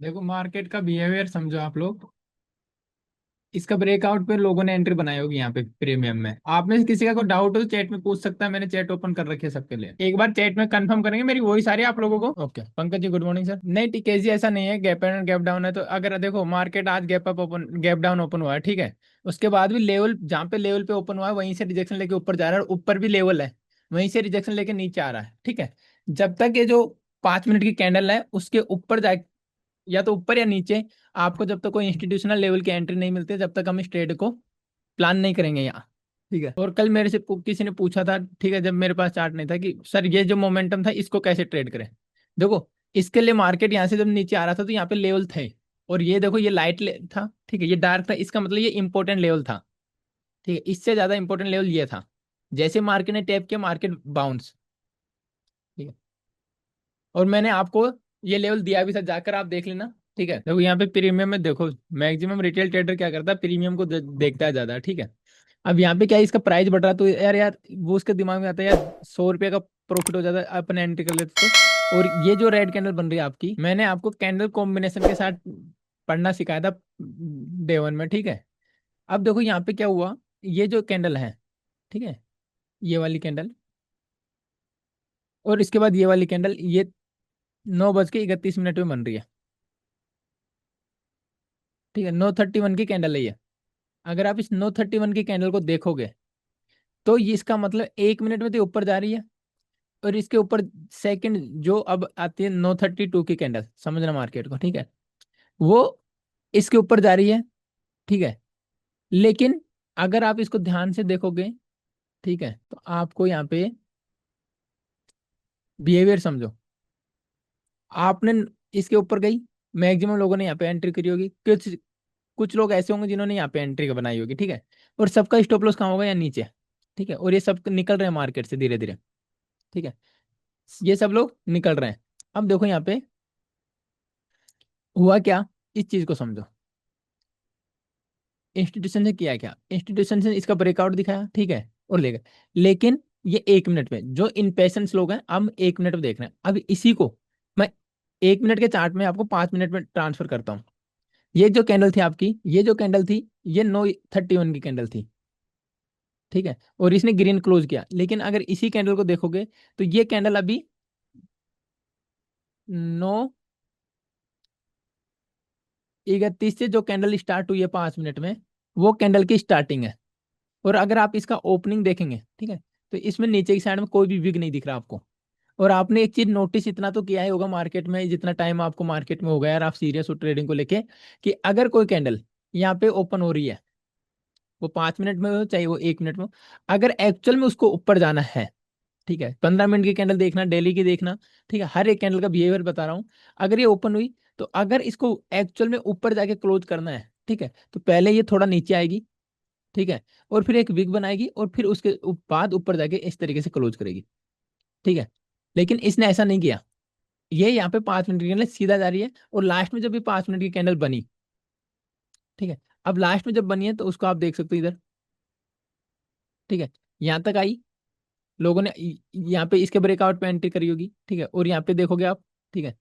देखो मार्केट का बिहेवियर समझो आप लोग। इसका ब्रेकआउट पे लोगों ने एंट्री बनाई होगी यहाँ पे प्रीमियम में। आप में से किसी का कोई डाउट हो तो चैट में पूछ सकता है, मैंने चैट ओपन कर रखी है सबके लिए। एक बार चैट में कंफर्म करेंगे मेरी वही सारी आप लोगों को। Okay Pankaj ji good morning sir. नहीं टीकेजी ऐसा नहीं है, गैप एंड गैप डाउन है। तो अगर देखो मार्केट आज gap up open gap down open हुआ है, ठीक है। उसके बाद भी लेवल जहाँ पे लेवल पे ओपन हुआ है वहीं से रिजेक्शन लेके ऊपर जा रहा है, और ऊपर भी लेवल है वहीं से रिजेक्शन लेके नीचे आ रहा है, ठीक है। जब तक ये जो 5 मिनट की कैंडल है उसके ऊपर जाए, या तो ऊपर या नीचे, आपको जब तक कोई इंस्टीट्यूशनल लेवल की एंट्री नहीं मिलती जब तक हम इस ट्रेड को प्लान नहीं करेंगे यहाँ, ठीक है। और कल मेरे से किसी ने पूछा था, ठीक है, जब मेरे पास चार्ट नहीं था, कि सर ये जो मोमेंटम था इसको कैसे ट्रेड करें। देखो इसके लिए मार्केट यहाँ से जब नीचे आ रहा था तो यहाँ पे लेवल थे, और ये देखो ये लाइट था, ठीक है, ये डार्क था, इसका मतलब ये इंपॉर्टेंट लेवल था, ठीक है। इससे ज्यादा इंपॉर्टेंट लेवल ये था। जैसे मार्केट ने टैप किया मार्केट बाउंस, ठीक है। और मैंने आपको ये लेवल दिया भी था, जाकर आप देख लेना, ठीक है। देखो यहाँ पे प्रीमियम में देखो, मैक्सिमम रिटेल ट्रेडर क्या करता है, प्रीमियम को देखता है ज्यादा, ठीक है। अब यहाँ पे क्या है, इसका प्राइस बढ़ रहा है तो यार यार वो उसके दिमाग में आता है यार 100 रुपये का प्रॉफिट हो जाता है अपन एंट्री कर लेते तो। और ये जो रेड कैंडल बन रही है आपकी, मैंने आपको कैंडल कॉम्बिनेशन के साथ पढ़ना सिखाया था डे 1 में, ठीक है। अब देखो यहाँ पे क्या हुआ, ये जो कैंडल है, ठीक है, ये वाली कैंडल, और इसके बाद ये वाली कैंडल, ये 9:31 में बन रही है, ठीक है। 9:31 की कैंडल है ये। अगर आप इस 9:31 की कैंडल को देखोगे तो ये इसका मतलब 1 मिनट में तो ऊपर जा रही है, और इसके ऊपर सेकंड जो अब आती है 9:32 की कैंडल, समझना मार्केट को, ठीक है, वो इसके ऊपर जा रही है, ठीक है। लेकिन अगर आप इसको ध्यान से देखोगे, ठीक है, तो आपको यहाँ पे बिहेवियर समझो। आपने इसके ऊपर गई, मैक्सिमम लोगों ने यहाँ पे एंट्री करी होगी, कुछ कुछ लोग ऐसे होंगे जिन्होंने यहाँ पे एंट्री बनाई होगी, ठीक है। और सबका स्टॉप लॉस कहाँ होगा, या नीचे, ठीक है। और ये सब निकल रहे हैं मार्केट से धीरे धीरे, ठीक है। ये सब लोग निकल रहे हैं। अब देखो यहाँ पे हुआ क्या, इस चीज को समझो। इंस्टीट्यूशन ने किया क्या, इंस्टीट्यूशन ने इसका ब्रेकआउट दिखाया, ठीक है, और ले गए। लेकिन ये 1 मिनट में जो इनपेशेंस लोग हैं, हम 1 मिनट में देख रहे हैं। अब इसी को मैं 1 मिनट के चार्ट में आपको 5 मिनट में ट्रांसफर करता हूँ। ये जो कैंडल थी आपकी, ये जो कैंडल थी, ये 9:31 की कैंडल थी, ठीक है। और इसने ग्रीन क्लोज किया। लेकिन अगर इसी कैंडल को देखोगे तो ये कैंडल अभी 9:31 से जो कैंडल स्टार्ट हुई है 5 मिनट में, वो कैंडल की स्टार्टिंग है। और अगर आप इसका ओपनिंग देखेंगे, ठीक है, तो इसमें नीचे की साइड में कोई भी विग नहीं दिख रहा आपको। और आपने एक चीज नोटिस इतना तो किया ही होगा मार्केट में, जितना टाइम आपको मार्केट में हो गया यार, आप सीरियस हो ट्रेडिंग को लेके, कि अगर कोई कैंडल यहाँ पे ओपन हो रही है, वो 5 मिनट में हो चाहे वो 1 मिनट में हो, अगर एक्चुअल में उसको ऊपर जाना है, ठीक है, 15 मिनट की कैंडल देखना, डेली की देखना, ठीक है, हर एक कैंडल का बिहेवियर बता रहा हूँ। अगर ये ओपन हुई, तो अगर इसको एक्चुअल में ऊपर जाके क्लोज करना है, ठीक है, तो पहले ये थोड़ा नीचे आएगी, ठीक है, और फिर एक विग बनाएगी, और फिर उसके बाद ऊपर जाके इस तरीके से क्लोज करेगी, ठीक है। लेकिन इसने ऐसा नहीं किया, ये यहाँ पे 5 मिनट की कैंडल सीधा जा रही है, और लास्ट में जब भी 5 मिनट की कैंडल बनी, ठीक है, अब लास्ट में जब बनी है तो उसको आप देख सकते हो इधर, ठीक है, यहाँ तक आई, लोगों ने यहाँ पे इसके ब्रेकआउट पे एंट्री करी होगी, ठीक है, और यहाँ पे देखोगे आप, ठीक है,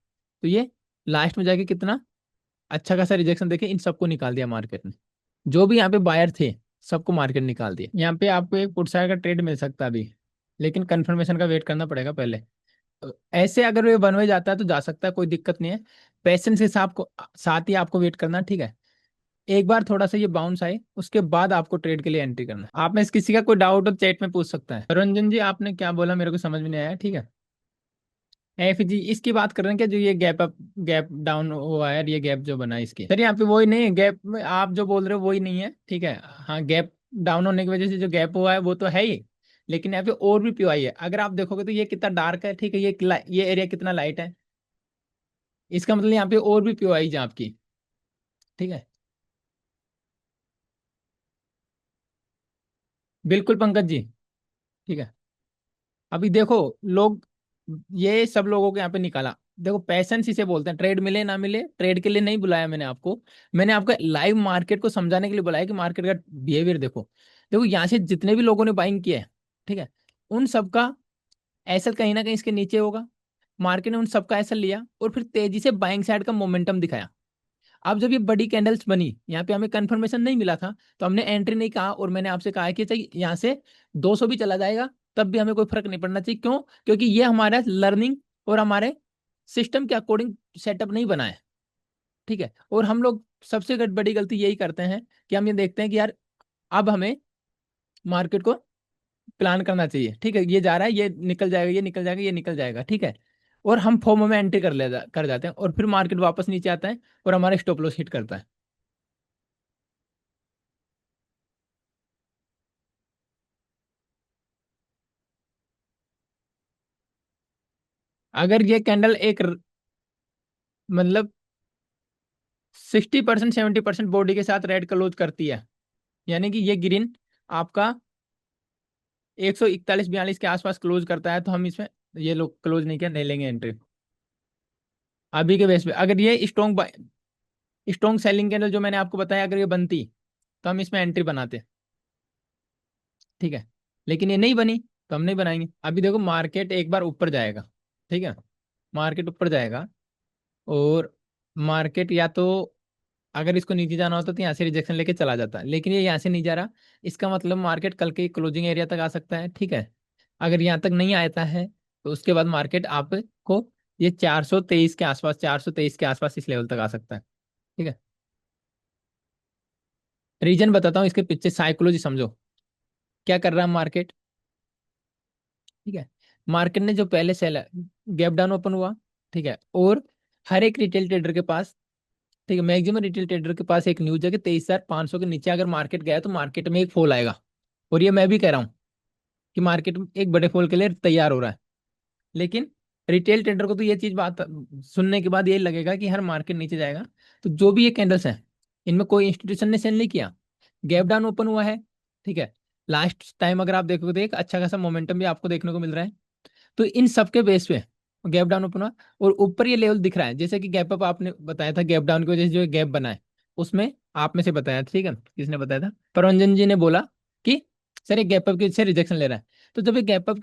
तो ये लास्ट में जाके कितना अच्छा खासा रिजेक्शन देके इन सबको निकाल दिया मार्केट ने। जो भी यहाँ पे बायर थे सबको मार्केट निकाल दिया। यहाँ पे आपको एक पुट साइड का ट्रेड मिल सकता है अभी, लेकिन कंफर्मेशन का वेट करना पड़ेगा पहले। ऐसे अगर ये वन वे जाता है तो जा सकता है, कोई दिक्कत नहीं है। पेशेंस के साथ साथ ही आपको वेट करना, ठीक है। एक बार थोड़ा सा ये बाउंस आए उसके बाद आपको ट्रेड के लिए एंट्री करना है। आप में से किसी का कोई डाउट हो चैट में पूछ सकता है। रंजन जी आपने क्या बोला मेरे को समझ में नहीं आया, ठीक है। एफ जी इसकी बात कर रहे हैं क्या, जो ये गैप अप गैप डाउन हुआ है, ये गैप जो बना है इसके, सर यहाँ पे वही नहीं है गैप में, आप जो बोल रहे हो वही नहीं है, ठीक है। हाँ गैप डाउन होने की वजह से जो गैप हुआ है वो तो है ही, लेकिन यहाँ पे और भी पीवाई है। अगर आप देखोगे तो ये कितना डार्क है, ठीक है, ये एरिया कितना लाइट है, इसका मतलब यहाँ पे और भी पीवाई है आपकी, ठीक है। बिल्कुल पंकज जी, ठीक है। अभी देखो लोग, ये सब लोगों को यहाँ पे निकाला। देखो पैसेंस इसे बोलते हैं, ट्रेड मिले ना मिले, ट्रेड के लिए नहीं बुलाया मैंने आपको। मैंने आपको लाइव मार्केट को समझाने के लिए बुलाया कि मार्केट का बिहेवियर देखो। देखो यहाँ से जितने भी लोगों ने बाइंग किया है, ठीक है, उन सबका एसेट कहीं ना कहीं इसके नीचे होगा, मार्केट ने उन सबका ऐसा लिया और फिर तेजी से बाइंग साइड का मोमेंटम दिखाया। अब जब ये बड़ी कैंडल्स बनी, यहाँ पे हमें कंफर्मेशन नहीं मिला था, तो हमने एंट्री नहीं कहा, और मैंने आपसे कहा है कि चाहिए यहाँ से 200 भी चला जाएगा तब भी हमें कोई फर्क नहीं पड़ना चाहिए। क्यों? क्योंकि ये हमारा लर्निंग और हमारे सिस्टम के अकॉर्डिंग सेटअप नहीं बना है। ठीक है, और हम लोग सबसे बड़ी गलती यही करते हैं कि हम ये देखते हैं कि यार अब हमें मार्केट को प्लान करना चाहिए। ठीक है, ये जा रहा है, ये निकल जाएगा, ये निकल जाएगा, ये निकल जाएगा। ठीक है, और हम फोमो में एंट्री कर जाते हैं, और फिर मार्केट वापस नीचे आता है और हमारे स्टॉप लॉस हिट करता है। अगर ये कैंडल मतलब 60% 70% बॉडी के साथ रेड क्लोज करती है, यानी कि ये ग्रीन आपका 141 42 के आसपास क्लोज करता है, तो हम इसमें, ये लोग क्लोज नहीं किया, नहीं लेंगे एंट्री। अभी के बेस पे अगर ये स्ट्रॉन्ग सेलिंग कैंडल जो मैंने आपको बताया अगर ये बनती, तो हम इसमें एंट्री बनाते। ठीक है, लेकिन ये नहीं बनी, तो हम नहीं बनाएंगे। अभी देखो मार्केट एक बार ऊपर जाएगा। ठीक है, मार्केट ऊपर जाएगा, और मार्केट या तो अगर इसको नीचे जाना होता तो यहाँ से रिजेक्शन लेके चला जाता, लेकिन ये यहाँ से नहीं जा रहा। इसका मतलब मार्केट कल के क्लोजिंग एरिया तक आ सकता है। ठीक है, अगर यहाँ तक नहीं आता है, तो उसके बाद मार्केट आपको ये 423 के आसपास, 423 के आसपास इस लेवल तक आ सकता है। ठीक है, रीजन बताता हूँ इसके पीछे, साइकोलॉजी समझो क्या कर रहा है मार्केट। ठीक है, मार्केट ने जो पहले सेल गैप डाउन ओपन हुआ। ठीक है, और हर एक रिटेल ट्रेडर के पास, ठीक है, मैक्सिमम रिटेल ट्रेडर के पास एक न्यूज है कि 23,500 के नीचे अगर मार्केट गया तो मार्केट में एक फॉल आएगा। और ये मैं भी कह रहा हूँ कि मार्केट एक बड़े फॉल के लिए तैयार हो रहा है। लेकिन रिटेल ट्रेडर को तो ये चीज बात सुनने के बाद यही लगेगा कि हर मार्केट नीचे जाएगा। तो जो भी ये कैंडल्स हैं, इनमें कोई इंस्टीट्यूशन ने सेल नहीं किया, गैप डाउन ओपन हुआ है। ठीक है, लास्ट टाइम अगर आप देखोगे तो एक अच्छा खासा मोमेंटम भी आपको देखने को मिल रहा है। तो इन सबके बेस पे गैप डाउन ओपन हुआ, और ऊपर ये लेवल दिख रहा है, जैसे कि गैप अप आपने बताया था, गैप डाउन की वजह से जो गैप बना है, उसमें आप में से बताया था। ठीक है, किसने बताया था? परंजन जी ने बोला कि सर ये गैप अप की वजह से रिजेक्शन ले रहा है। तो जब ये गैप अप,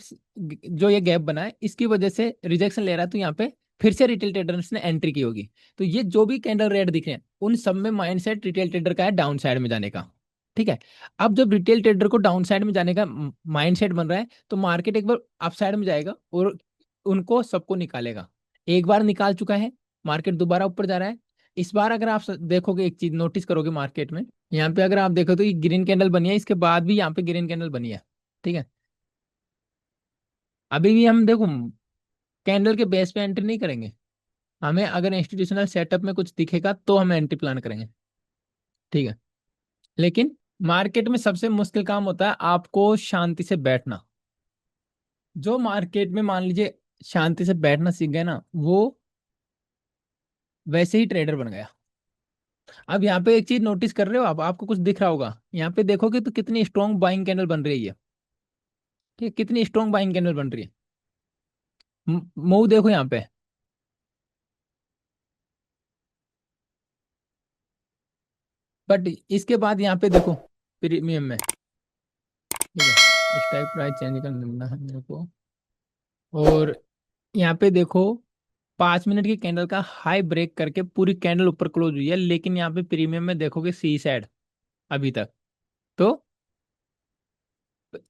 जो ये गैप बना है इसकी वजह से रिजेक्शन ले रहा है, तो यहाँ पे फिर से रिटेल ट्रेडर्स ने एंट्री की होगी। तो ये जो भी कैंडल रेड दिख रहे हैं, उन सब में माइंडसेट रिटेल ट्रेडर का है डाउन साइड में जाने का। ठीक है, अब जब रिटेल ट्रेडर को डाउन साइड में जाने का माइंडसेट बन रहा है, तो मार्केट एक बार अप साइड में जाएगा और उनको सबको निकालेगा। एक बार निकाल चुका है, मार्केट दोबारा ऊपर जा रहा है। इस बार अगर आप देखोगे, एक चीज नोटिस करोगे मार्केट में, यहाँ पे अगर आप देखो तो ये ग्रीन कैंडल बनी है, इसके बाद भी यहाँ पे ग्रीन कैंडल बनी है। ठीक है, अभी भी हम देखो कैंडल के बेस पे एंट्री नहीं करेंगे, हमें अगर इंस्टीट्यूशनल सेटअप में कुछ दिखेगा तो हम एंट्री प्लान करेंगे। ठीक है, लेकिन मार्केट में सबसे मुश्किल काम होता है आपको शांति से बैठना। जो मार्केट में मान लीजिए शांति से बैठना सीख गए ना, वो वैसे ही ट्रेडर बन गया। अब यहाँ पे एक चीज नोटिस कर रहे हो आप, आपको कुछ दिख रहा होगा, यहाँ पे देखोगे तो कितनी स्ट्रॉन्ग बाइंग कैंडल बन रही है। ठीक है, कितनी स्ट्रॉन्ग बाइंग कैंडल बन रही है। मूव देखो यहाँ पे। बट इसके बाद यहाँ पे देखो प्रीमियम में। ठीक है, स्ट्राइक प्राइस चेंज कर देना है मेरे को। और यहाँ पे देखो 5 मिनट की कैंडल का हाई ब्रेक करके पूरी कैंडल ऊपर क्लोज हुई है, लेकिन यहाँ पे प्रीमियम में देखोगे सी साइड अभी तक। तो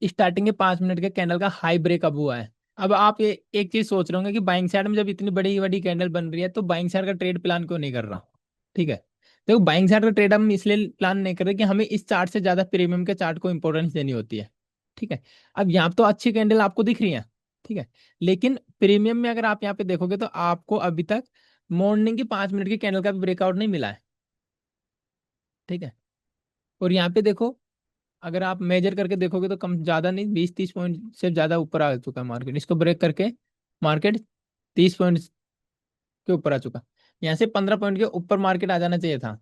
स्टार्टिंग के 5 मिनट के कैंडल का हाई ब्रेक अब हुआ है। अब आप ये एक चीज सोच रहे होंगे कि बाइंग साइड में जब इतनी बड़ी बड़ी कैंडल बन रही है, तो बाइंग साइड का ट्रेड प्लान क्यों नहीं कर रहा? ठीक है, तो बाइंग साइड का ट्रेड हम इसलिए प्लान नहीं कर रहे कि हमें इस चार्ट से ज्यादा प्रीमियम के चार्ट को इंपॉर्टेंस देनी होती है। ठीक है, अब यहाँ तो अच्छी कैंडल आपको दिख रही है। ठीक है, लेकिन प्रीमियम में अगर आप यहाँ पे देखोगे तो आपको अभी तक मॉर्निंग की 5 मिनट की कैंडल का भी ब्रेकआउट नहीं मिला है। ठीक है, और यहाँ पे देखो, अगर आप मेजर करके देखोगे तो कम ज्यादा नहीं, 20 30 पॉइंट से ज्यादा ऊपर आ चुका है मार्केट, इसको ब्रेक करके मार्केट 30 पॉइंट के ऊपर आ चुका। यहाँ से 15 पॉइंट के ऊपर मार्केट आ जाना चाहिए था।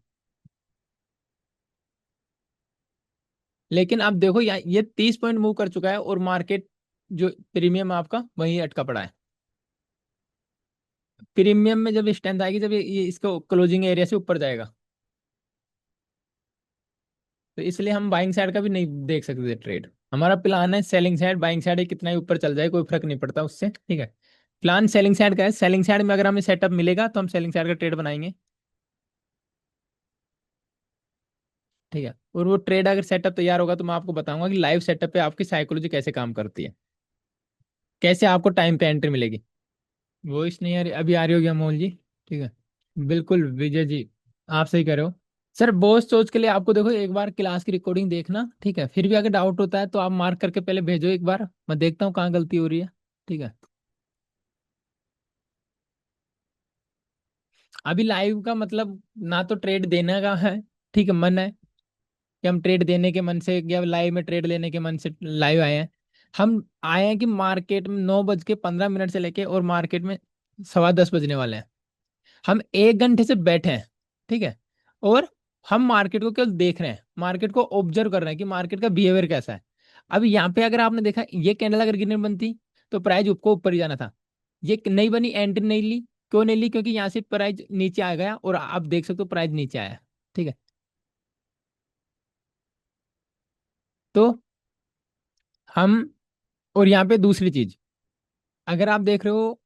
लेकिन आप देखो ये 30 पॉइंट मूव कर चुका है, और मार्केट जो प्रीमियम आपका वही अटका पड़ा है। प्रीमियम में जब स्ट्रेंथ आएगी, जब ये इसको क्लोजिंग एरिया से ऊपर जाएगा, तो इसलिए हम बाइंग साइड का भी नहीं देख सकते ट्रेड। हमारा प्लान है सेलिंग साइड, बाइंग साइड कितना ही ऊपर चल जाए कोई फर्क नहीं पड़ता उससे। ठीक है, प्लान सेलिंग साइड का है। सेलिंग साइड में अगर हमें सेटअप मिलेगा तो हम सेलिंग साइड का ट्रेड बनाएंगे। ठीक है, और वो ट्रेड अगर सेटअप तैयार होगा तो मैं आपको बताऊंगा कि लाइव सेटअप पे आपकी साइकोलॉजी कैसे काम करती है, कैसे आपको टाइम पे एंट्री मिलेगी। वॉइस नहीं आ रही, अभी आ रही होगी अमोल जी। ठीक है, बिल्कुल विजय जी, आप सही कह रहे हो। सर बॉस सोच के लिए आपको देखो एक बार क्लास की रिकॉर्डिंग देखना, ठीक है, फिर भी अगर डाउट होता है तो आप मार्क करके पहले भेजो एक बार, मैं देखता हूँ कहाँ गलती हो रही है। ठीक है, अभी लाइव का मतलब ना तो ट्रेड देने का है, ठीक है, मन है कि हम ट्रेड देने के मन से या लाइव में ट्रेड लेने के मन से लाइव आए हैं। हम आए हैं कि मार्केट में 9:15 से लेके और मार्केट में 10:15 बजने वाले हैं। हम 1 घंटे से बैठे हैं, ठीक है, और हम मार्केट को केवल देख रहे हैं, मार्केट को ऑब्जर्व कर रहे हैं कि मार्केट का बिहेवियर कैसा है। अब यहाँ पे अगर आपने देखा ये कैंडल अगर गिरने बनती तो प्राइस को ऊपर ही जाना था। ये नहीं बनी, एंट्री नहीं ली। क्यों नहीं ली? क्योंकि यहाँ से प्राइस नीचे आ गया और आप देख सकते हो प्राइस नीचे आया। ठीक है, तो हम, और यहाँ पे दूसरी चीज, अगर आप देख रहे हो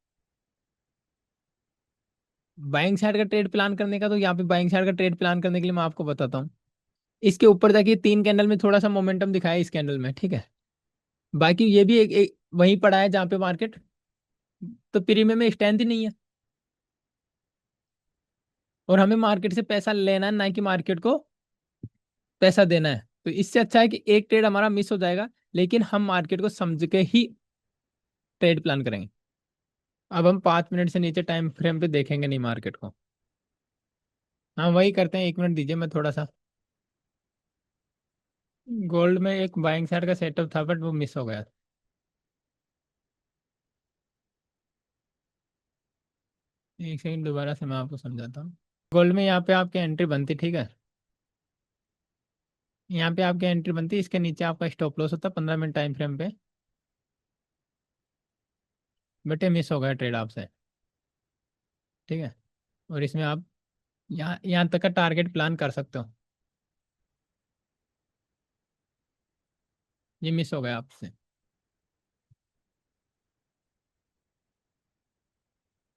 बाइंग साइड का ट्रेड प्लान करने का, तो यहाँ पे बाइंग साइड का ट्रेड प्लान करने के लिए मैं आपको बताता हूँ। इसके ऊपर जाके 3 कैंडल में थोड़ा सा मोमेंटम दिखाया इस कैंडल में, ठीक है। बाकी ये भी एक वहीं पड़ा है जहाँ पे मार्केट, तो प्रीमियम में स्ट्रेंथ ही नहीं है। और हमें मार्केट से पैसा लेना है, ना कि मार्केट को पैसा देना है। तो इससे अच्छा है कि एक ट्रेड हमारा मिस हो जाएगा, लेकिन हम मार्केट को समझ के ही ट्रेड प्लान करेंगे। अब हम 5 मिनट से नीचे टाइम फ्रेम पे देखेंगे नहीं मार्केट को। हाँ वही करते हैं, 1 मिनट दीजिए, मैं थोड़ा सा, गोल्ड में एक बाइंग साइड का सेटअप था बट वो मिस हो गया। 1 सेकंड, दोबारा से मैं आपको समझाता हूँ। गोल्ड में यहाँ पे आपकी एंट्री बनती, ठीक है, यहाँ पे आपकी एंट्री बनती, इसके नीचे आपका स्टॉप लॉस होता 15 मिनट टाइम फ्रेम पे। बट ये मिस हो गया ट्रेड आपसे। ठीक है, और इसमें आप यहाँ यहाँ तक का टारगेट प्लान कर सकते हो। ये मिस हो गया आपसे।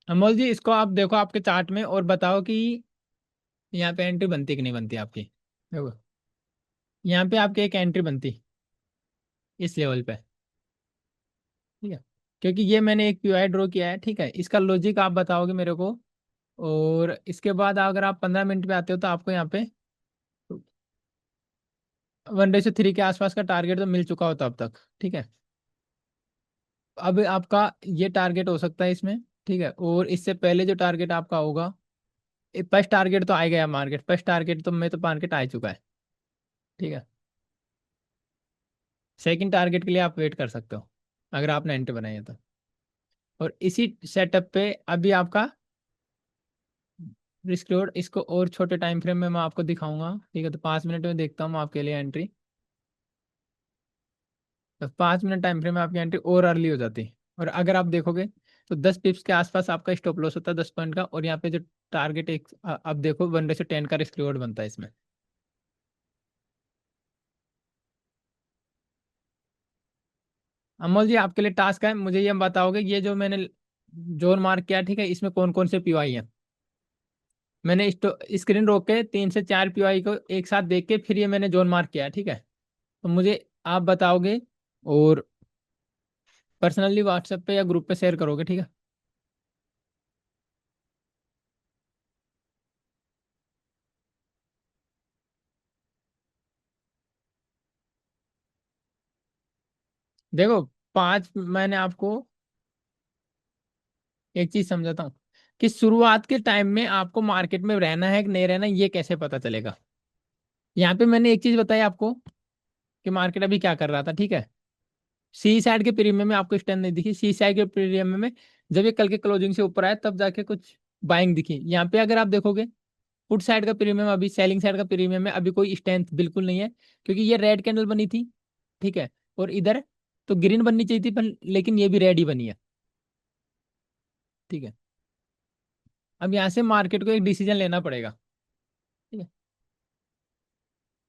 अमोल जी इसको आप देखो आपके चार्ट में और बताओ कि यहाँ पे एंट्री बनती कि नहीं बनती आपकी। देखो यहाँ पे आपकी एक एंट्री बनती इस लेवल पे। ठीक है, क्योंकि ये मैंने एक पीआई ड्रॉ किया है, ठीक है, इसका लॉजिक आप बताओगे मेरे को। और इसके बाद अगर आप 15 मिनट पे आते हो तो आपको यहाँ पे 1:3 के आसपास का टारगेट तो मिल चुका होता अब तक। ठीक है, अब आपका ये टारगेट हो सकता है इसमें। ठीक है, और इससे पहले जो टारगेट आपका होगा, फर्स्ट टारगेट तो आ गया मार्केट, फर्स्ट टारगेट तो में तो मार्केट आ चुका है। ठीक है, सेकंड टारगेट के लिए आप वेट कर सकते हो अगर आपने एंट्री बनाई है तो। और इसी सेटअप पे अभी आपका रिस्क रिवॉर्ड, इसको और छोटे टाइम फ्रेम में मैं आपको दिखाऊंगा। ठीक है, तो 5 मिनट में देखता हूँ आपके लिए एंट्री। तो 5 मिनट टाइम फ्रेम में आपकी एंट्री और अर्ली हो जाती है। और अगर आप देखोगे तो 10 पिप्स के आसपास आपका स्टॉप लॉस होता है 10 पॉइंट का, और यहाँ पे जो टारगेट एक अब देखो 1:10 का रिस्क रिवॉर्ड बनता है इसमें। अमोल जी आपके लिए टास्क है, मुझे ये बताओगे ये जो मैंने जोन मार्क किया, ठीक है, इसमें कौन कौन से पीवाई है। मैंने स्क्रीन रोक के 3 से 4 पीवाई को एक साथ देख के फिर ये मैंने जोन मार्क किया है, ठीक है। तो मुझे आप बताओगे और पर्सनली व्हाट्सएप पे या ग्रुप पे शेयर करोगे, ठीक है। देखो 5 मैंने आपको एक चीज समझाता हूँ कि शुरुआत के टाइम में आपको मार्केट में रहना है कि नहीं रहना, ये कैसे पता चलेगा। यहाँ पे मैंने एक चीज बताई आपको कि मार्केट अभी क्या कर रहा था, ठीक है। सी साइड के प्रीमियम में आपको स्ट्रेंथ नहीं दिखी, सी साइड के प्रीमियम में जब ये कल के क्लोजिंग से ऊपर आया तब जाके कुछ बाइंग दिखी। यहाँ पे अगर आप देखोगे पुट साइड का प्रीमियम, अभी सेलिंग साइड का प्रीमियम में अभी कोई स्ट्रेंथ बिल्कुल नहीं है, क्योंकि ये रेड कैंडल बनी थी, ठीक है, और इधर तो ग्रीन बननी चाहिए थी पर लेकिन ये भी रेड ही बनी है। ठीक है, अब यहाँ से मार्केट को एक डिसीजन लेना पड़ेगा, ठीक है,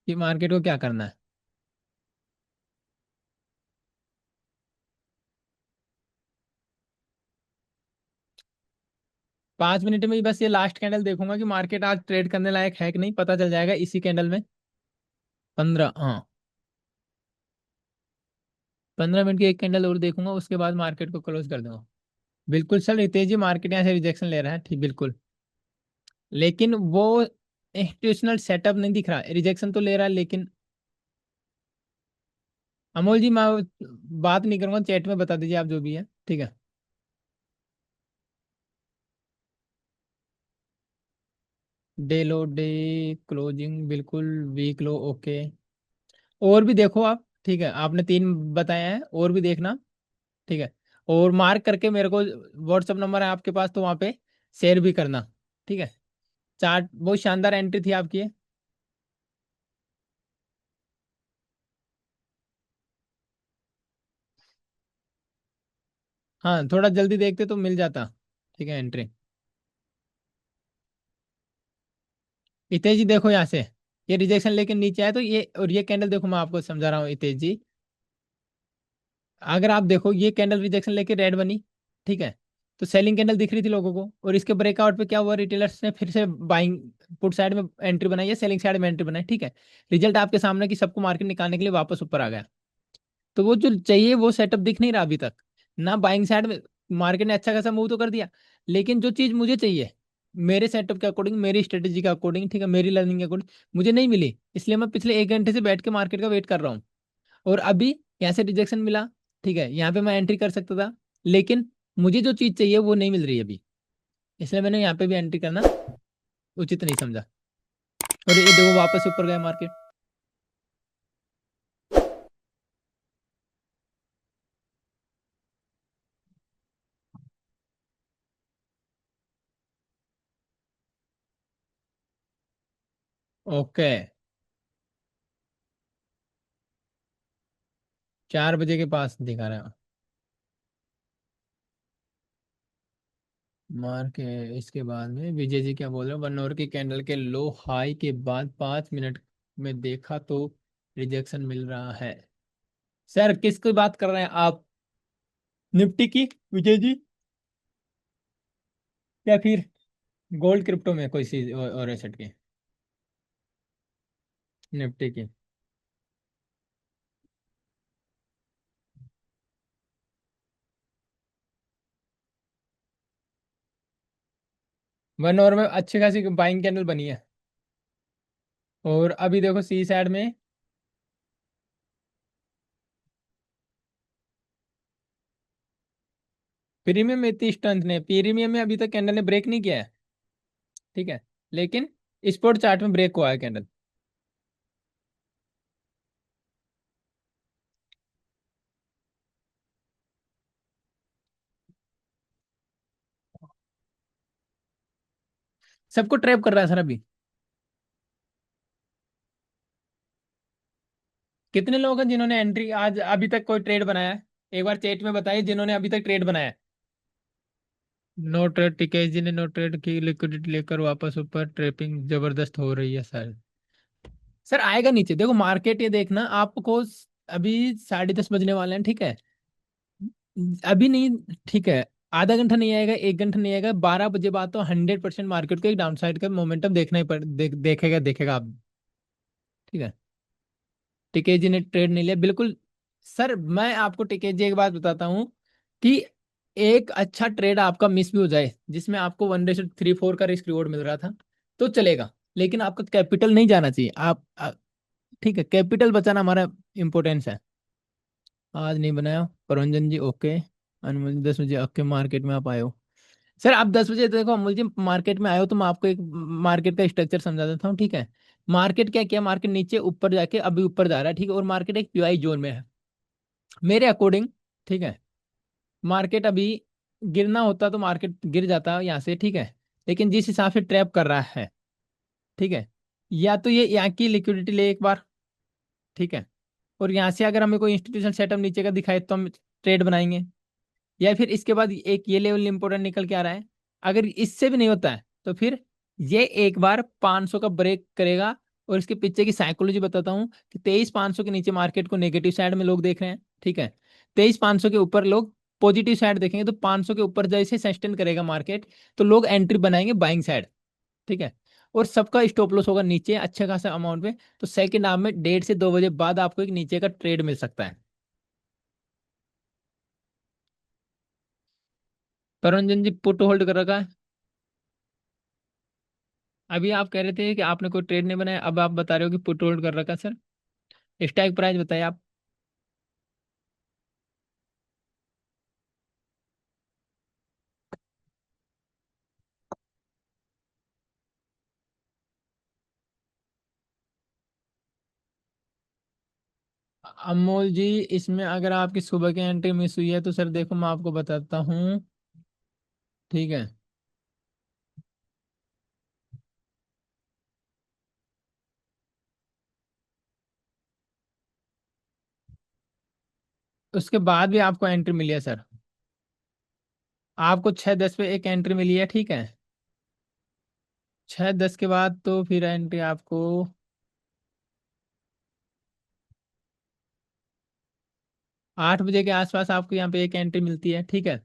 कि मार्केट को क्या करना है। 5 मिनट में ही बस ये लास्ट कैंडल देखूंगा कि मार्केट आज ट्रेड करने लायक है कि नहीं, पता चल जाएगा इसी कैंडल में। 15, हाँ। 15 मिनट की एक कैंडल और देखूंगा, उसके बाद मार्केट को क्लोज कर दूंगा। बिल्कुल सर, रितेश जी मार्केट यहाँ से रिजेक्शन ले रहा है, ठीक बिल्कुल। लेकिन वो इंस्टीट्यूशनल सेटअप नहीं दिख रहा, रिजेक्शन तो ले रहा है लेकिन। अमोल जी, मैं बात नहीं करूंगा, चैट में बता दीजिए आप जो भी है, ठीक है। डे लो, डे क्लोजिंग बिल्कुल, वीक लो, ओके। और भी देखो आप, ठीक है, आपने 3 बताए हैं, और भी देखना, ठीक है। और मार्क करके मेरे को, व्हाट्सअप नंबर है आपके पास तो वहाँ पे शेयर भी करना, ठीक है। चार्ट बहुत शानदार एंट्री थी आपकी ये। हाँ, थोड़ा जल्दी देखते तो मिल जाता, ठीक है, एंट्री। हितेश जी देखो यहाँ से, ये रिजेक्शन लेके नीचे आया तो ये, और ये कैंडल देखो, मैं आपको समझा रहा हूँ हितेश जी। अगर आप देखो ये कैंडल रिजेक्शन लेके रेड बनी, ठीक है, तो सेलिंग कैंडल दिख रही थी लोगों को, और इसके ब्रेकआउट पे क्या हुआ, रिटेलर्स ने फिर से बाइंग, पुट साइड में एंट्री बनाई है, सेलिंग साइड में एंट्री बनाई, ठीक है। रिजल्ट आपके सामने कि सबको मार्केट निकालने के लिए वापस ऊपर आ गया। तो वो जो चाहिए वो सेटअप दिख नहीं रहा अभी तक, ना बाइंग साइड में। मार्केट ने अच्छा खासा मूव तो कर दिया, लेकिन जो चीज मुझे चाहिए मेरे सेटअप के अकॉर्डिंग, मेरी स्ट्रेटेजी के अकॉर्डिंग, ठीक है, मेरी लर्निंग के अकॉर्डिंग, मुझे नहीं मिली, इसलिए मैं पिछले 1 घंटे से बैठ के मार्केट का वेट कर रहा हूँ। और अभी यहाँ से रिजेक्शन मिला, ठीक है, यहाँ पे मैं एंट्री कर सकता था, लेकिन मुझे जो चीज चाहिए वो नहीं मिल रही अभी, इसलिए मैंने यहाँ पे भी एंट्री करना उचित नहीं समझा। और ये देखो वापस ऊपर गया मार्केट। ओके, 4 बजे के पास दिखा रहा है मार्क। इसके बाद में विजय जी क्या बोल रहे हैं, 1 आवर की कैंडल के लो हाई के बाद 5 मिनट में देखा तो रिजेक्शन मिल रहा है। सर किसकी बात कर रहे हैं आप, निफ्टी की विजय जी, या फिर गोल्ड क्रिप्टो में कोई चीज और एसेट की? निफ्टी की। 1 आवर में अच्छी खासी बाइंग कैंडल बनी है। और अभी देखो सी साइड में, प्रीमियम में इतनी स्ट्रेंथ ने, प्रीमियम में अभी तक कैंडल ने ब्रेक नहीं किया है, ठीक है, लेकिन स्पॉट चार्ट में ब्रेक हुआ है कैंडल। सबको ट्रैप कर रहा है सर अभी। कितने लोग हैं जिन्होंने एंट्री आज अभी तक कोई ट्रेड बनाया है? एक बार चैट में बताइए जिन्होंने अभी तक ट्रेड बनाया है। नो ट्रेड, टिकेश जी ने नो ट्रेड की, लिक्विडिटी लेकर वापस ऊपर, ट्रेपिंग जबरदस्त हो रही है सर। सर आएगा नीचे, देखो मार्केट ये देखना आपको, अभी 10:30 बजने वाले हैं, ठीक है, अभी नहीं, ठीक है, आधा घंटा नहीं आएगा, 1 घंटा नहीं आएगा, 12 बजे बाद तो 100% मार्केट को एक डाउन साइड का मोमेंटम देखना ही देखेगा देखेगा आप, ठीक है। टिकेत जी ने ट्रेड नहीं लिया बिल्कुल। सर मैं आपको टिकेत जी एक बात बताता हूँ कि एक अच्छा ट्रेड आपका मिस भी हो जाए, जिसमें आपको 1:3-4 का रिस्क रिवॉर्ड मिल रहा था, तो चलेगा, लेकिन आपका कैपिटल नहीं जाना चाहिए, ठीक है, कैपिटल बचाना हमारा इंपॉर्टेंस है। आज नहीं बनाया परंजन जी, ओके। अनमोल जी 10 बजे ओके मार्केट में आप आए हो। सर आप 10 बजे देखो अमूल जी मार्केट में आए हो, तो मैं आपको एक मार्केट का स्ट्रक्चर समझा देता हूँ, ठीक है। मार्केट क्या किया, मार्केट नीचे ऊपर जाके अभी ऊपर जा रहा है, ठीक है, और मार्केट एक पीआई जोन में है मेरे अकॉर्डिंग, ठीक है। मार्केट अभी गिरना होता तो मार्केट गिर जाता यहाँ से, ठीक है, लेकिन जिस हिसाब से ट्रैप कर रहा है, ठीक है, या तो ये यहाँ की लिक्विडिटी ले एक बार, ठीक है, और यहाँ से अगर हमें कोई इंस्टीट्यूशन सेटअप नीचे का दिखाए तो हम ट्रेड बनाएंगे, या फिर इसके बाद एक ये लेवल इंपोर्टेंट निकल के आ रहा है, अगर इससे भी नहीं होता है तो फिर ये एक बार 500 का ब्रेक करेगा। और इसके पीछे की साइकोलॉजी बताता हूँ कि 23,500 के नीचे मार्केट को नेगेटिव साइड में लोग देख रहे हैं, ठीक है, 23,500 के ऊपर लोग पॉजिटिव साइड देखेंगे तो 500 के ऊपर जैसे सस्टेन करेगा मार्केट, तो लोग एंट्री बनाएंगे बाइंग साइड। ठीक है। और सबका स्टॉप लॉस होगा नीचे अच्छे खासा अमाउंट पे। तो सेकंड हाफ में 1:30 से 2 बजे बाद आपको एक नीचे का ट्रेड मिल सकता है। परंजन जी पुट होल्ड कर रखा है। अभी आप कह रहे थे कि आपने कोई ट्रेड नहीं बनाया, अब आप बता रहे हो कि पुट होल्ड कर रखा है सर। स्ट्राइक प्राइस बताइए आप। अमोल जी, इसमें अगर आपकी सुबह की एंट्री मिस हुई है तो सर देखो मैं आपको बताता हूँ। ठीक है। उसके बाद भी आपको एंट्री मिली है सर। आपको 6:10 पे एक एंट्री मिली है। ठीक है। 6:10 के बाद तो फिर एंट्री आपको 8 बजे के आसपास आपको यहाँ पे एक एंट्री मिलती है। ठीक है।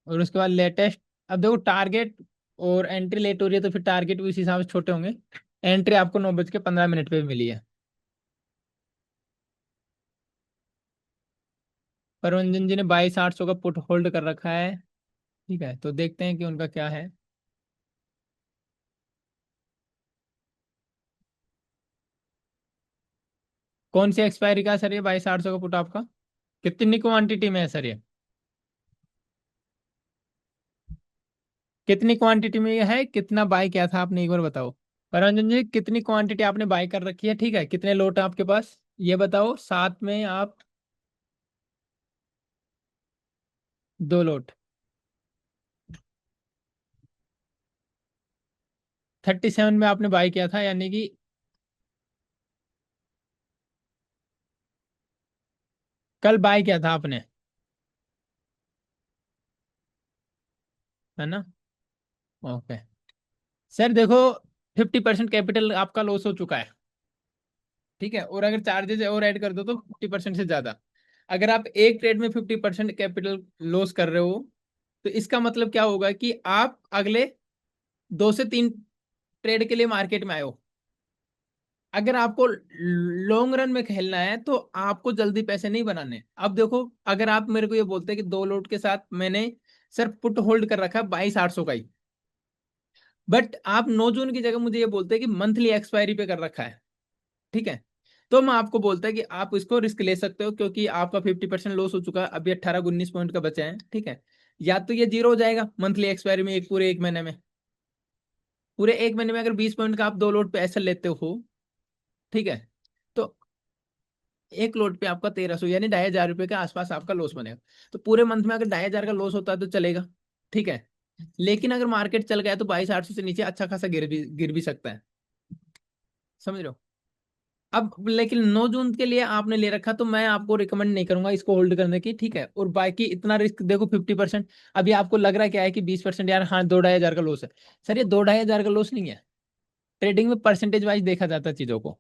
और उसके बाद लेटेस्ट, अब देखो टारगेट और एंट्री लेट हो रही है तो फिर टारगेट भी उस हिसाब से छोटे होंगे। एंट्री आपको 9:15 पे भी मिली है। परवंजन जी ने 22,800 का पुट होल्ड कर रखा है। ठीक है, तो देखते हैं कि उनका क्या है। कौन सी एक्सपायरी का है सर ये 22,800 का पुट आपका? कितनी क्वांटिटी में है सर ये? कितनी क्वांटिटी में ये है, कितना बाय किया था आपने एक बार बताओ। परंजन जी कितनी क्वांटिटी आपने बाय कर रखी है? ठीक है, कितने लोट है आपके पास ये बताओ, साथ में आप। 2 लोट। 37 में आपने बाय किया था यानी कि कल बाय किया था आपने, है ना? ओके। सर देखो, 50% कैपिटल आपका लॉस हो चुका है। ठीक है, और अगर चार्जेस और ऐड कर दो तो 50% से ज्यादा। अगर आप एक ट्रेड में 50% कैपिटल लॉस कर रहे हो, तो इसका मतलब क्या होगा कि आप अगले 2 से 3 ट्रेड के लिए मार्केट में आए हो। अगर आपको लॉन्ग रन में खेलना है तो आपको जल्दी पैसे नहीं बनाने। अब देखो, अगर आप मेरे को ये बोलते हैं कि 2 लोट के साथ मैंने सर पुट होल्ड कर रखा है 22,800 का ही, बट आप 9 जून की जगह मुझे ये बोलते हैं कि मंथली एक्सपायरी पे कर रखा है। ठीक है। तो मैं आपको बोलता है कि आप इसको रिस्क ले सकते हो, क्योंकि आपका 50% लॉस हो चुका है, अभी 18-19 पॉइंट का बचा है। ठीक है। या तो ये जीरो हो जाएगा मंथली एक्सपायरी में, एक पूरे 1 महीने में। पूरे 1 महीने में अगर 20 पॉइंट का आप 2 लोट पे ऐसा लेते हो, ठीक है, तो 1 लोट पे आपका 1,300 यानी 2,500 रुपये के आसपास आपका लॉस बनेगा। तो पूरे मंथ में अगर 2,500 का लॉस होता है तो चलेगा। ठीक है। लेकिन अगर मार्केट चल गया तो 22,800 से नीचे अच्छा खासा गिर भी सकता है। समझ रहे हो? अब लेकिन 9 जून के लिए आपने ले रखा तो मैं आपको रिकमेंड नहीं करूंगा इसको होल्ड करने की। ठीक है। और बाकी इतना रिस्क देखो 50%। अभी आपको लग रहा है क्या है कि 20% यार, हाँ 2-2,500 का लॉस है। सर ये 2-2,500 का लॉस नहीं है। ट्रेडिंग में परसेंटेज वाइज देखा जाता है चीजों को।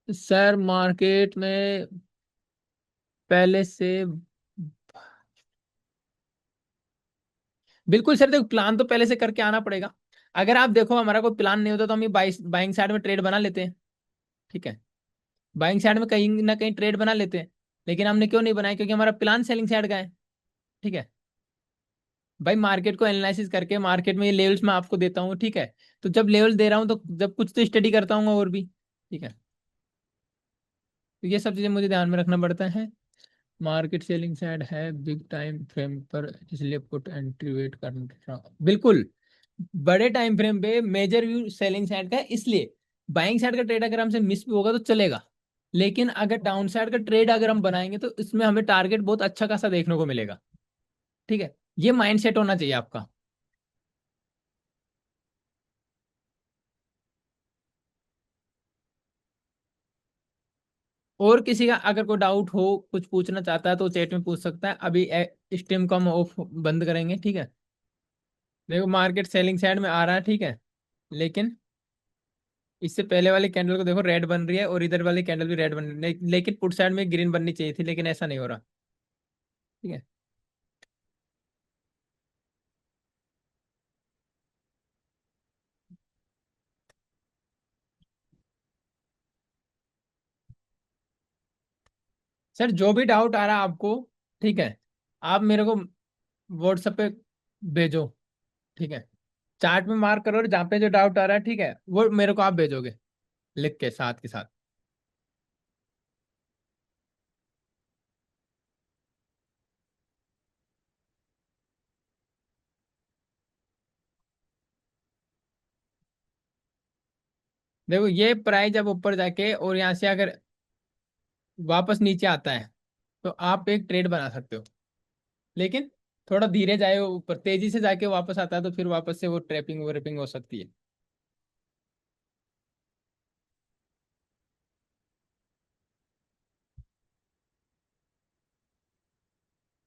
सर मार्केट में पहले से बिल्कुल सर, देखो प्लान तो पहले से करके आना पड़ेगा। अगर आप देखो हमारा कोई प्लान नहीं होता तो हम ये बाइंग साइड में ट्रेड बना लेते हैं। ठीक है। बाइंग साइड में कहीं ना कहीं ट्रेड बना लेते हैं। लेकिन हमने क्यों नहीं बनाया? क्योंकि हमारा प्लान सेलिंग साइड का है। ठीक है। भाई मार्केट को एनालिसिस करके मार्केट में ये लेवल्स मैं आपको देता हूँ। ठीक है। तो जब लेवल दे रहा हूँ तो जब कुछ तो स्टडी करता हूँ और भी। ठीक है। तो ये सब चीजें मुझे ध्यान में रखना पड़ता है। मार्केट सेलिंग साइड है बिग टाइम फ्रेम पर, इसलिए पुट एंट्री वेट करना बिल्कुल। बड़े टाइम फ्रेम पे मेजर व्यू सेलिंग साइड का है, इसलिए बाइंग साइड का ट्रेड अगर हमसे मिस भी होगा तो चलेगा। लेकिन अगर डाउन साइड का ट्रेड अगर हम बनाएंगे तो इसमें हमें टारगेट बहुत अच्छा खासा देखने को मिलेगा। ठीक है। ये माइंड सेट होना चाहिए आपका। और किसी का अगर कोई डाउट हो, कुछ पूछना चाहता है तो चैट में पूछ सकता है। अभी स्ट्रीम को हम ऑफ बंद करेंगे। ठीक है। देखो मार्केट सेलिंग साइड में आ रहा है। ठीक है। लेकिन इससे पहले वाली कैंडल को देखो रेड बन रही है, और इधर वाली कैंडल भी रेड बन रही है, लेकिन पुट साइड में ग्रीन बननी चाहिए थी, लेकिन ऐसा नहीं हो रहा। ठीक है सर, जो भी डाउट आ रहा है आपको, ठीक है, आप मेरे को व्हाट्सएप पे भेजो। ठीक है, चार्ट में मार्क करो, और जहाँ पे जो डाउट आ रहा है, ठीक है, वो मेरे को आप भेजोगे लिख के साथ के साथ। देखो ये प्राइस अब ऊपर जाके और यहाँ से अगर वापस नीचे आता है, तो आप एक ट्रेड बना सकते हो, लेकिन थोड़ा धीरे जाए वो ऊपर, तेजी से जाके वापस आता है तो फिर वापस से वो ट्रैपिंग व्रैपिंग हो सकती है।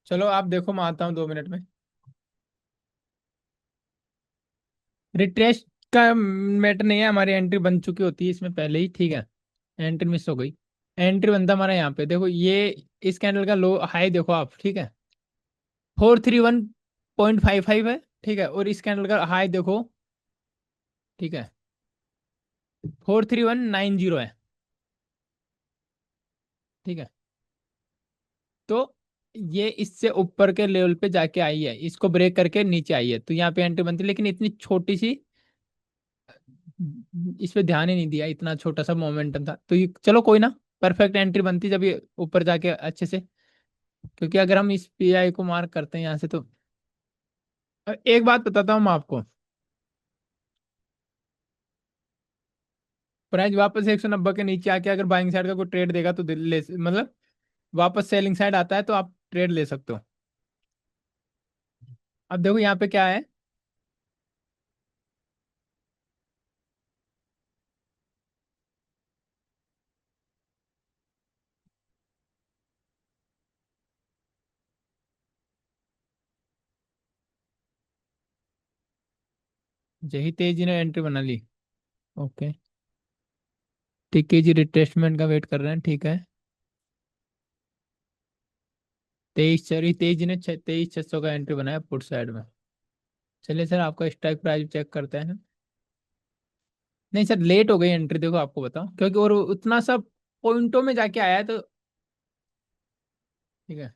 चलो आप देखो, मैं आता हूँ 2 मिनट में। रिट्रेस का मैटर नहीं है, हमारी एंट्री बन चुकी होती है इसमें पहले ही। ठीक है, एंट्री मिस हो गई। एंट्री बनता हमारा यहाँ पे, देखो ये इस कैंडल का लो हाई देखो आप। ठीक है, 431.55 है। ठीक है, और इस कैंडल का हाई देखो। ठीक है, 43190 है। ठीक है, तो ये इससे ऊपर के लेवल पे जाके आई है, इसको ब्रेक करके नीचे आई है, तो यहाँ पे एंट्री बनती है, लेकिन इतनी छोटी सी, इस पे ध्यान ही नहीं दिया, इतना छोटा सा मोमेंटम था, तो ये चलो कोई ना, परफेक्ट एंट्री बनती जब ये ऊपर जाके अच्छे से। क्योंकि अगर हम इस पीआई को मार्क करते हैं यहाँ से, तो एक बात बताता हूँ मैं आपको, प्राइस वापस 190 के नीचे आके अगर बाइंग साइड का कोई ट्रेड देगा तो ले, मतलब वापस सेलिंग साइड आता है तो आप ट्रेड ले सकते हो। अब देखो यहाँ पे क्या है। यही तेजी ने एंट्री बना ली। ओके, ठीक है जी, रिट्रेसमेंट का वेट कर रहे हैं। ठीक है, 23 का एंट्री बनाया पुट साइड में। चलिए सर, आपका स्ट्राइक प्राइस चेक करते हैं। नहीं सर, लेट हो गई एंट्री, देखो आपको बताओ, क्योंकि और उतना सब पॉइंटों में जाके आया है, तो ठीक है,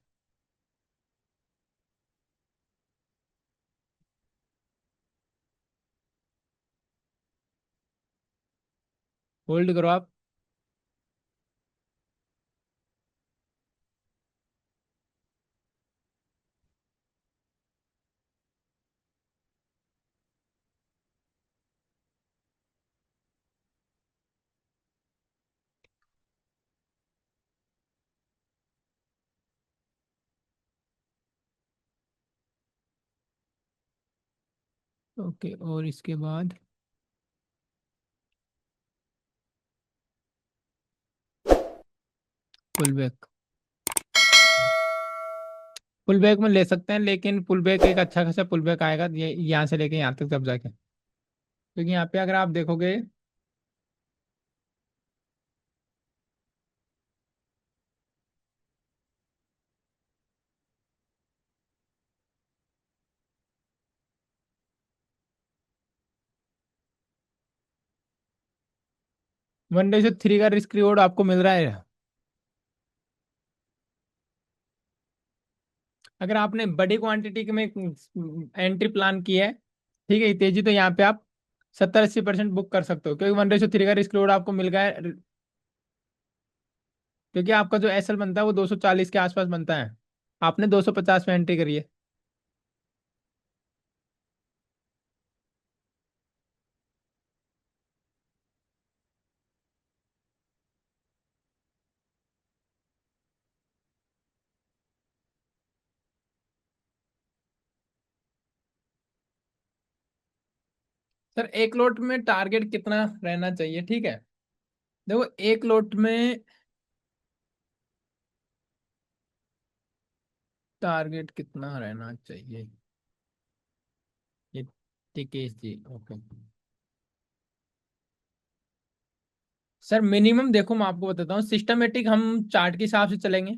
होल्ड करो आप। ओके, और इसके बाद पुल बैक, पुल बैक में ले सकते हैं, लेकिन पुल बैक एक अच्छा खासा पुल बैक आएगा ये यहाँ से लेके यहाँ तक तब जाके, क्योंकि यहाँ पे अगर आप देखोगे, वनडे से 3 का रिस्क रिवॉर्ड आपको मिल रहा है। अगर आपने बड़ी क्वांटिटी में एंट्री प्लान की है, ठीक है, तेजी, तो यहाँ पे आप 70-80% बुक कर सकते हो, क्योंकि 1:3 का रिस्क रिवॉर्ड आपको मिल गया है। क्योंकि आपका जो एसएल बनता है वो 240 के आसपास बनता है, आपने 250 में एंट्री करी है। सर, एक लोट में टारगेट कितना रहना चाहिए? ठीक है, देखो एक लोट में टारगेट कितना रहना चाहिए, ये टिकेश जी। ओके, सर मिनिमम देखो मैं आपको बताता हूँ, सिस्टमेटिक हम चार्ट के हिसाब से चलेंगे,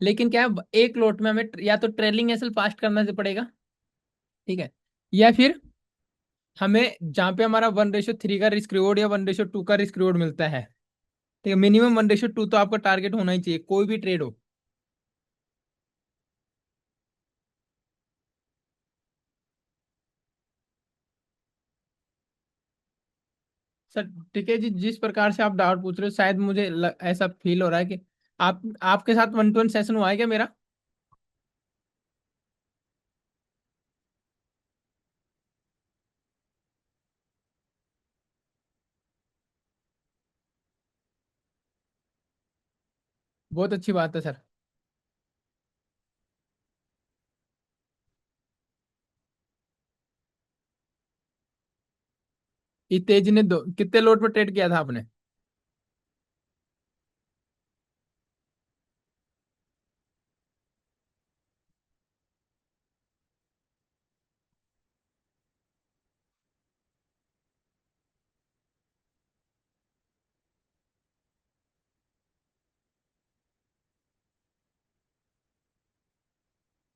लेकिन क्या है, एक लोट में हमें या तो ट्रेलिंग एसएल पास्ट करना से पड़ेगा, ठीक है, या फिर हमें जहाँ पे हमारा 1:3 का रिस्क रिवॉर्ड या 1:2 का रिस्क रिवॉर्ड मिलता है, ठीक है, मिनिमम 1:2 तो आपका टारगेट होना ही चाहिए कोई भी ट्रेड हो। सर ठीक है जी, जिस प्रकार से आप डाउट पूछ रहे हो शायद मुझे ऐसा फील हो रहा है कि आप आपके साथ 1-to-1 सेशन हुआ है क्या मेरा? बहुत अच्छी बात है सर। इस तेज ने कितने लोट पर ट्रेड किया था आपने?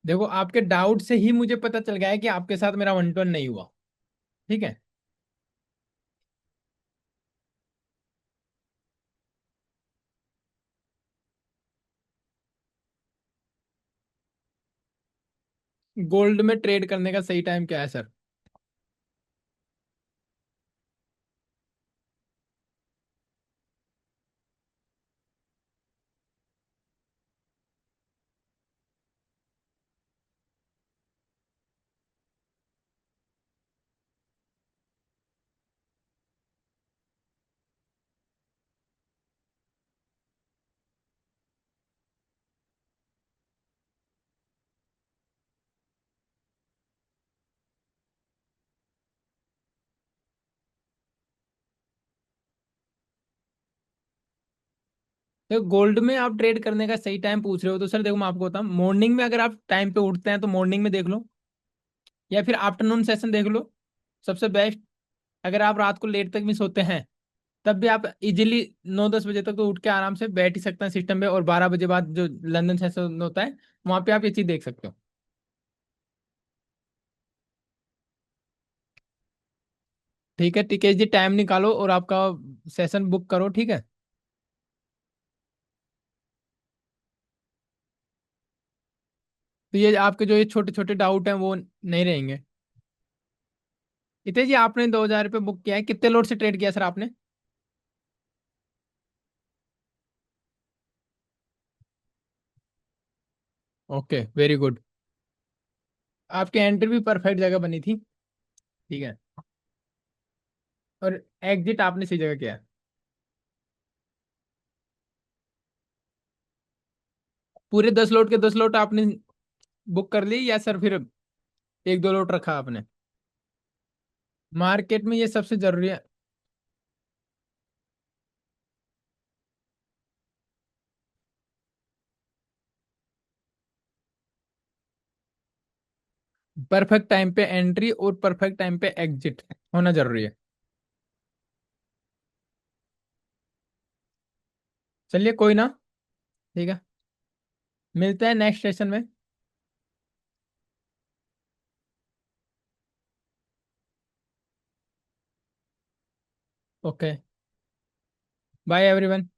देखो आपके डाउट से ही मुझे पता चल गया है कि आपके साथ मेरा 1-to-1 नहीं हुआ, ठीक है। गोल्ड में ट्रेड करने का सही टाइम क्या है सर? देखो गोल्ड में आप ट्रेड करने का सही टाइम पूछ रहे हो तो सर देखो मैं आपको बताऊं, मॉर्निंग में अगर आप टाइम पे उठते हैं तो मॉर्निंग में देख लो, या फिर आफ्टरनून सेशन देख लो, सबसे बेस्ट। अगर आप रात को लेट तक भी सोते हैं तब भी आप इजीली 9-10 बजे तक तो उठ के आराम से बैठ ही सकते हैं सिस्टम पे, और 12 बजे बाद जो लंदन सेशन होता है वहां पे आप ये चीज देख सकते हो। ठीक है जी, टाइम निकालो और आपका सेशन बुक करो, ठीक है। तो ये आपके जो ये छोटे छोटे डाउट हैं वो नहीं रहेंगे। इतने जी आपने 2,000 रुपये बुक किया है, कितने लोड से ट्रेड किया सर आपने? Okay very good. आपकी एंट्री भी परफेक्ट जगह बनी थी, ठीक है, और एग्जिट आपने सही जगह किया है। पूरे 10 लोट के 10 लोट आपने बुक कर ली या सर फिर 1-2 लोट रखा आपने? मार्केट में ये सबसे जरूरी है। परफेक्ट टाइम पे एंट्री और परफेक्ट टाइम पे एग्जिट होना जरूरी है। चलिए कोई ना, ठीक है, मिलते हैं नेक्स्ट सेशन में। Okay, bye everyone.